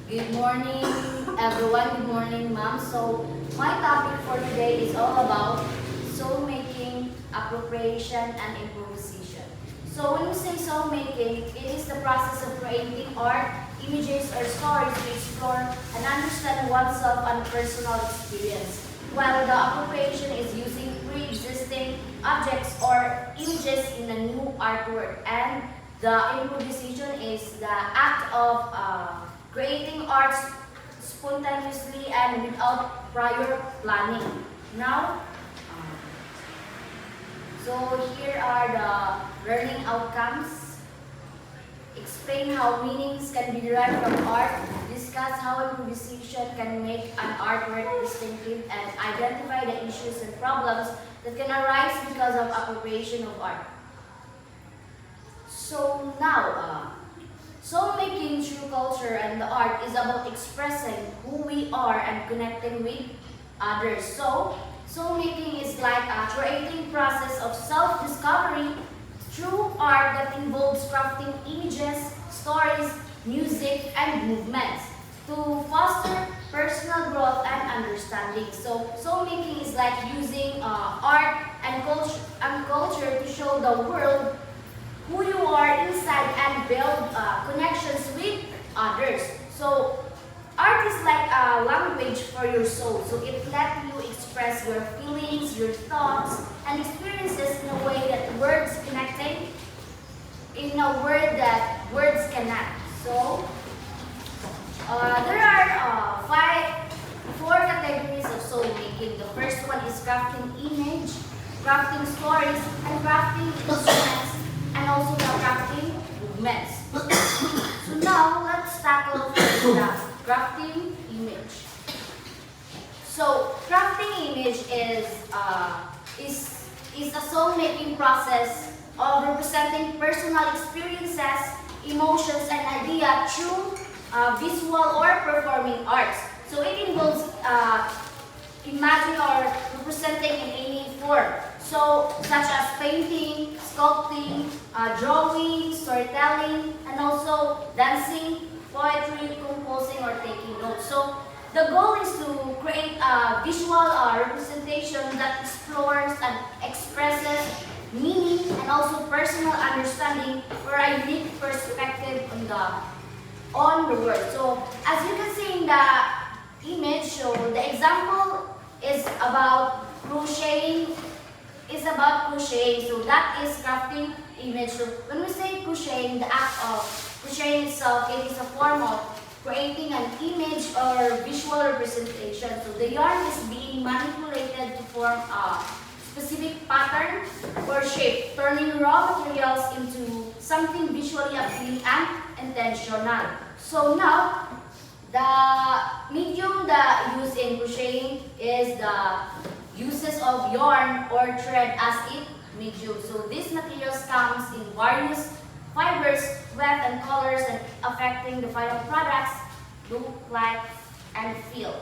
Good morning, everyone. Good morning, ma'am. So, my topic for today is all about soul making, appropriation, and improvisation. So, when we say soul making, it is the process of creating art, images, or stories to explore and understand oneself and personal experience. While the appropriation is using pre-existing objects or images in a new artwork, and the improvisation is the act of creating art spontaneously and without prior planning. Now, so here are the learning outcomes. Explain how meanings can be derived from art. Discuss how improvisation can make an artwork distinctive and identify the issues and problems that can arise because of appropriation of art. So now, soul making through culture and the art is about expressing who we are and connecting with others. So, soul making is like a creating process of self-discovery through art that involves crafting images, stories, music, and movements to foster personal growth and understanding. So, soul making is like using art and culture to show the world who you are inside and build connections with others. So, art is like a language for your soul. So, it lets you express your feelings, your thoughts, and experiences in a way that words connecting, in a word that words cannot. So, there are four categories of soul making. The first one is crafting image, crafting stories, and crafting instruments, and also the crafting movements. So now, let's tackle the crafting image. So, crafting image is a soul-making process of representing personal experiences, emotions, and ideas through visual or performing arts. So, it involves imagining or representing in any form. So, such as painting, sculpting, drawing, storytelling, and also dancing, poetry, composing, or taking notes. So, the goal is to create a visual representation that explores and expresses meaning and also personal understanding for a unique perspective on the world. So, as you can see in the image, so the example is about crocheting. So that is crafting image. So when we say crocheting, the act of crocheting itself, it is a form of creating an image or visual representation. So the yarn is being manipulated to form a specific pattern or shape, turning raw materials into something visually appealing and intentional. So now, the medium that used in crocheting is the uses of yarn or thread as its medium. So these materials comes in various fibers, weight, and colors, and affecting the final products look like and feel.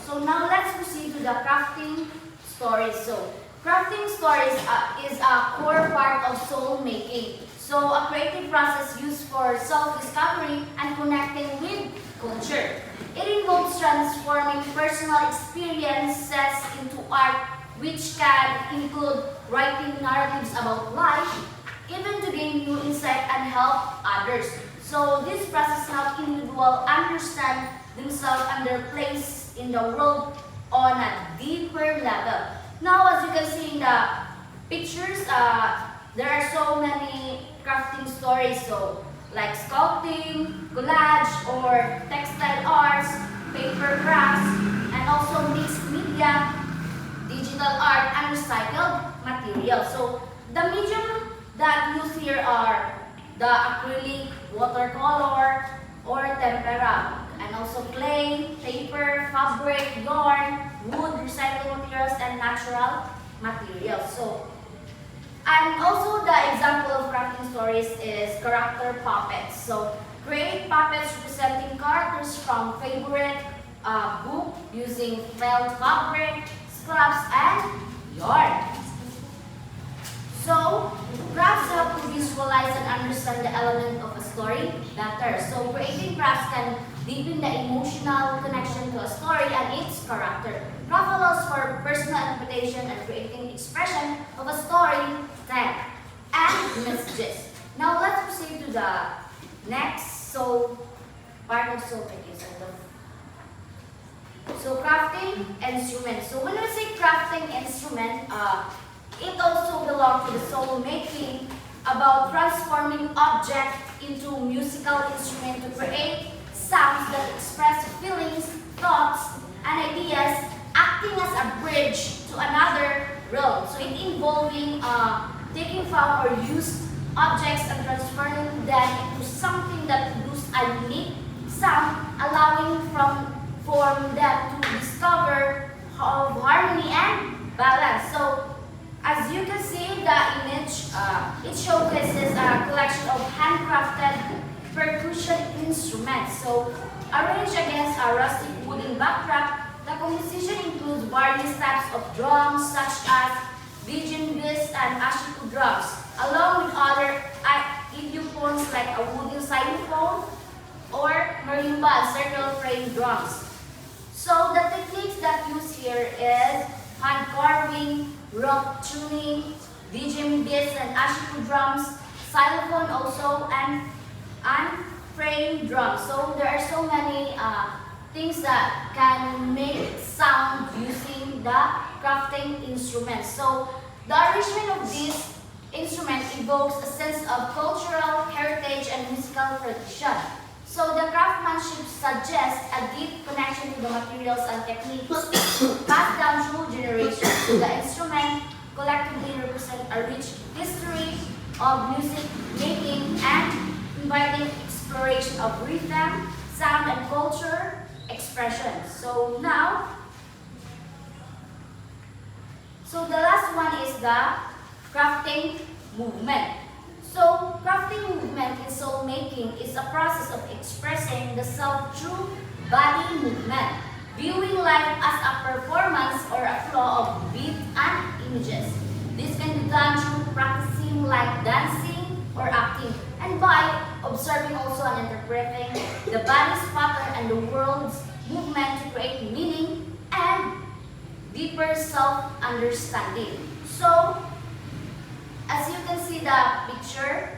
So now let's proceed to the crafting stories. So crafting stories is a core part of soul making. So a creative process used for self-discovery and connecting with culture. It involves transforming personal experiences into art, which can include writing narratives about life, even to gain new insight and help others. So this process helps individuals understand themselves and their place in the world on a deeper level. Now, as you can see in the pictures, there are so many crafting stories. So, like sculpting, collage, or textile arts, paper crafts, and also mixed media, digital art, and recycled materials. So, the medium that used here are the acrylic, watercolor, or tempera, and also clay, paper, fabric, yarn, wood, recycled materials, and natural materials. So, and also the example of crafting stories is character puppets. So, create puppets representing characters from favorite book using felt fabric, scraps, and yarn. So, crafts help to visualize and understand the element of a story better. So, creating crafts can deepen the emotional connection to a story and its character. Craft allows for personal interpretation and creating expression of a story, theme, and messages. Now let's proceed to the next part of soulmaking. So crafting instrument. So when we say crafting instrument, it also belongs to the soul making about transforming object into musical instrument to create sounds that express feelings, thoughts, and ideas, acting as a bridge to another realm. So it involving taking found or used objects and transforming them into something that produces a unique sound, allowing for them to discover of harmony and balance. So as you can see the image, it showcases a collection of handcrafted percussion instruments. So arranged against a rustic wooden backdrop, the composition includes various types of drums such as djembes and ashiku drums, along with other idiophons like a wooden xylophone or marimba and circle frame drums. So the techniques that used here is hand carving, rock tuning, djembes and ashiku drums, xylophone also, and frame drums. So there are so many things that can make sound using the crafting instruments. So the arrangement of this instrument evokes a sense of cultural heritage and musical tradition. So the craftsmanship suggests a deep connection to the materials and techniques passed down through generations. So the instrument collectively represent a rich history of music making and inviting exploration of rhythm, sound, and culture expression. So the last one is the crafting movement. So crafting movement in soul making is a process of expressing the self through body movement, viewing life as a performance or a flow of beat and images. This can be done through practicing like dancing or acting, and by observing also and interpreting the body's pattern and the world's movement to create meaning and deeper self-understanding. So, as you can see the picture,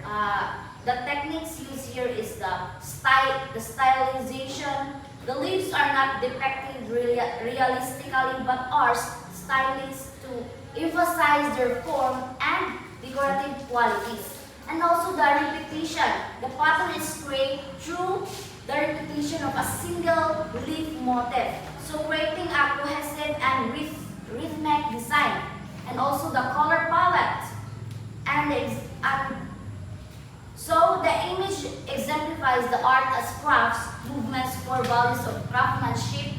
the techniques used here is the stylization. The leaves are not depicted realistically but are stylized to emphasize their form and decorative qualities. And also the repetition. The pattern is created through the repetition of a single leaf motif. So creating a cohesive and rhythmic design. And also the color palette. So the image exemplifies the art as crafts, movements, core values of craftsmanship,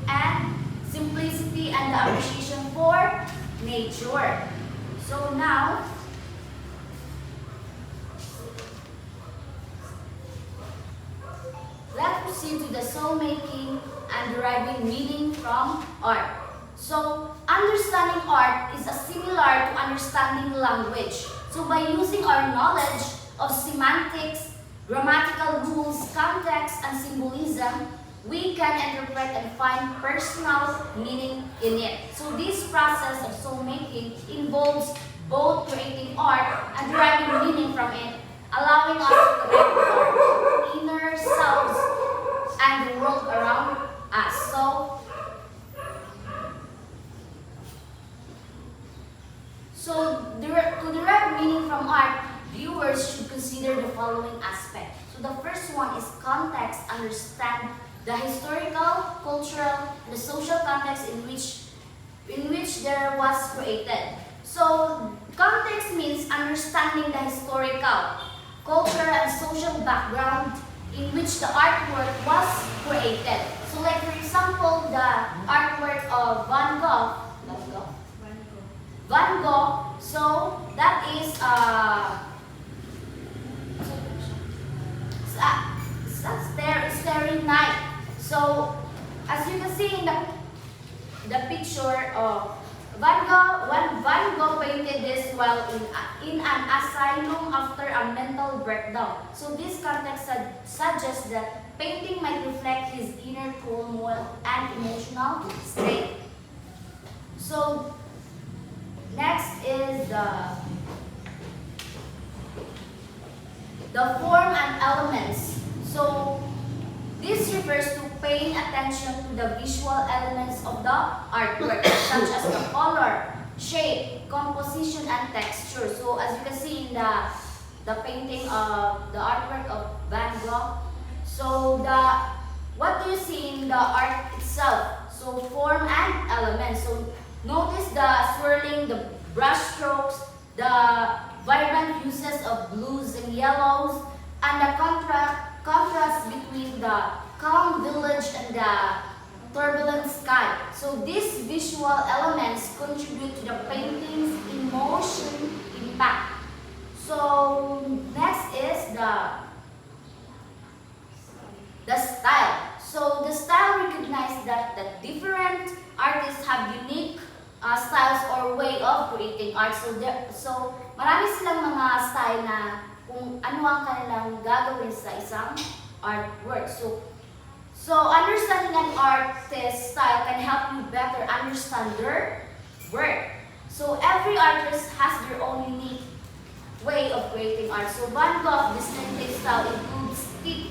and simplicity and the appreciation for nature. So now, let's proceed to the soul making and deriving meaning from art. So, understanding art is similar to understanding language. So, by using our knowledge of semantics, grammatical rules, context, and symbolism, we can interpret and find personal meaning in it. So, this process of soul making involves both creating art and deriving meaning from it, allowing us to connect with our inner selves and the world around us. So to derive meaning from art, viewers should consider the following aspect. So the first one is context. Understand the historical, cultural, and the social context in which there was created. So context means understanding the historical, cultural, and social background in which the artwork was created. So like for example, the artwork of Van Gogh, so that is Starry Night. So as you can see in the picture of Van Gogh painted this while in an asylum a mental breakdown. So this context suggests that painting might reflect his inner turmoil and emotional state. So next is the form and elements. So this refers to paying attention to the visual elements of the artwork, such as the color, shape, composition, and texture. So as you can see in the painting of the artwork of Van Gogh, so what do you see in the art itself? So form and elements. So notice the swirling, the brush strokes, the vibrant uses of blues and yellows, and the contrast between the calm village and the turbulent sky. So these visual elements contribute to the painting's emotion impact. So next is the style. So the style recognizes that the different artists have unique styles or way of creating art. So marami silang mga style na kung ano ang kanilang gagawin sa isang artwork. So understanding an artist's style can help you better understand their work. So every artist has their own unique way of creating art. So Van Gogh's distinctive style includes steep,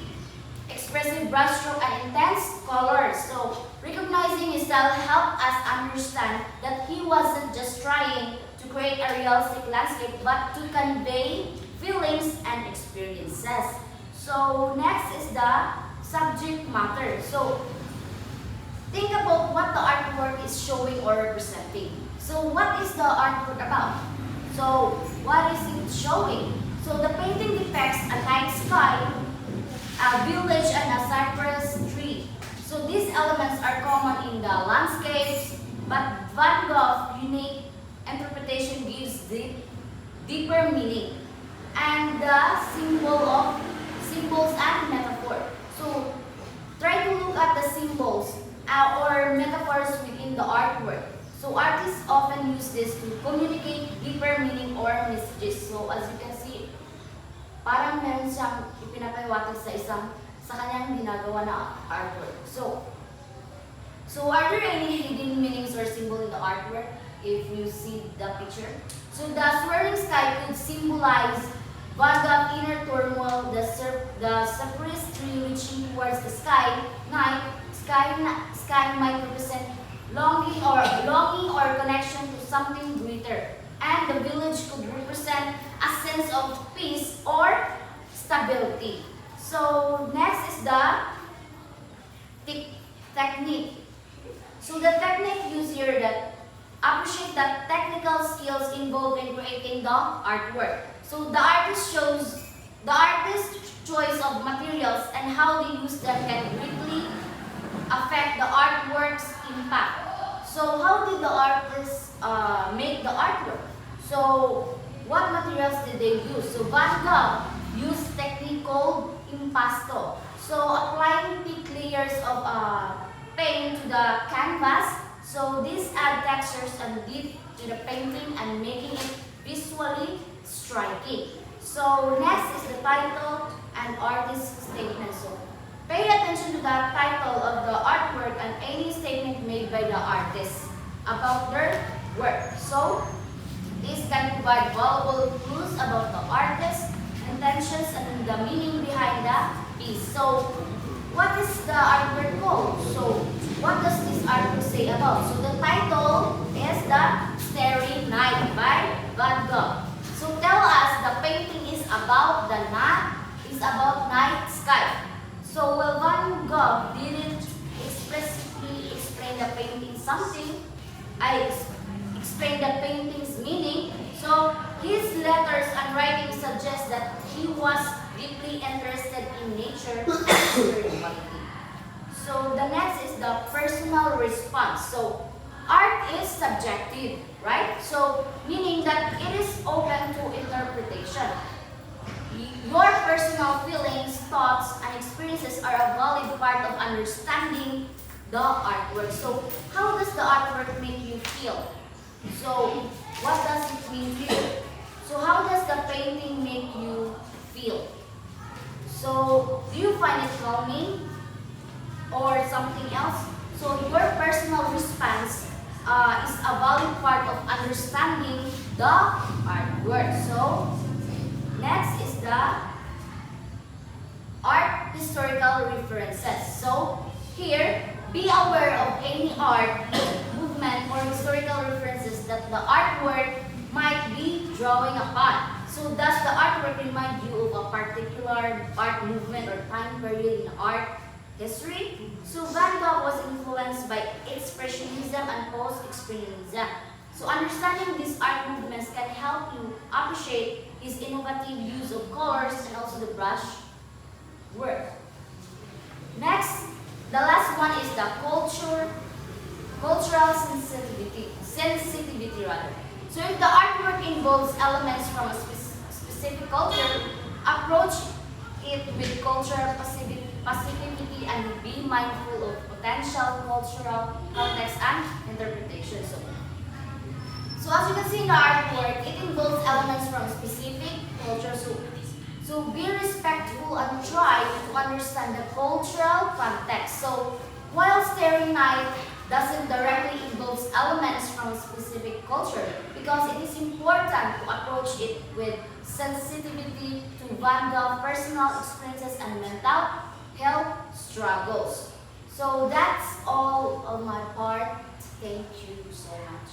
expressive brushstroke, and intense colors. So recognizing his style helped us understand that he wasn't just trying to create a realistic landscape, but to convey feelings and experiences. So next is the subject matter. So think about what the artwork is showing or representing. So what is the artwork about? So what is it showing? So the painting depicts a night sky, a village, and a cypress tree. So these elements are common in the landscapes, but Van Gogh's unique interpretation gives deeper meaning and the symbols and metaphor. So try to look at the symbols or metaphors within the artwork. So artists often use this to communicate deeper meaning or messages. So as you can see, parang meron siyang ipinapahiwatig sa kanyang ginagawa na artwork. So are there any hidden meanings or symbol in the artwork if you see the picture? So the swirling sky could symbolize Van Gogh's inner turmoil, the cypress tree reaching towards the sky might represent longing or connection to something greater. And the village could represent a sense of peace or stability. So next is the technique. So the technique used here, that appreciate the technical skills involved in creating the artwork. So the artist's choice of materials and how they use them can greatly affect the artwork's impact. So how did the artist make the artwork? So what materials did they use? So Van Gogh used technique called impasto. So applying thick layers of paint to the canvas. So these add textures and depth to the painting and making it visually striking. So next is the title and artist's statement. So pay attention to the title of the artwork and any statement made by the artist about their work. So this can provide valuable clues about the artist's intentions and the meaning behind the piece. So what is the artwork called? So what does this artwork say about? So the title is The Starry Night by Van Gogh. So tell us the painting is about night sky. So while Van Gogh didn't expressly explain the painting something, I explained the painting's meaning. So his letters and writings suggest that he was deeply interested in nature and spirituality. So the next is the personal response. So art is subjective, right? So meaning that it is open to interpretation. Your personal feelings, thoughts, and experiences are a valid part of understanding the artwork. So how does the artwork make you feel? So what does it mean to you? So how does the painting make you someone is filming or something else, so your personal response is a valid part of understanding the artwork. So next is the art historical references. So here, be aware of any art, movement, or historical references that the artwork might be drawing upon. So does the artwork remind you of a particular art movement or time period in art history? So Van Gogh was influenced by Expressionism and Post-Expressionism. So understanding these art movements can help you appreciate his innovative use of colors and also the brush work. Next, the last one is the cultural sensitivity rather. So if the artwork involves elements from a specific culture, approach it with cultural passivity and be mindful of potential cultural context and interpretation. So as you can see in the artwork, it involves elements from a specific culture. So be respectful and try to understand the cultural context. So while stereotype doesn't directly involve elements from a specific culture, because it is important to approach it with sensitivity to Van Gogh's personal experiences and mental health struggles. So that's all on my part. Thank you so much.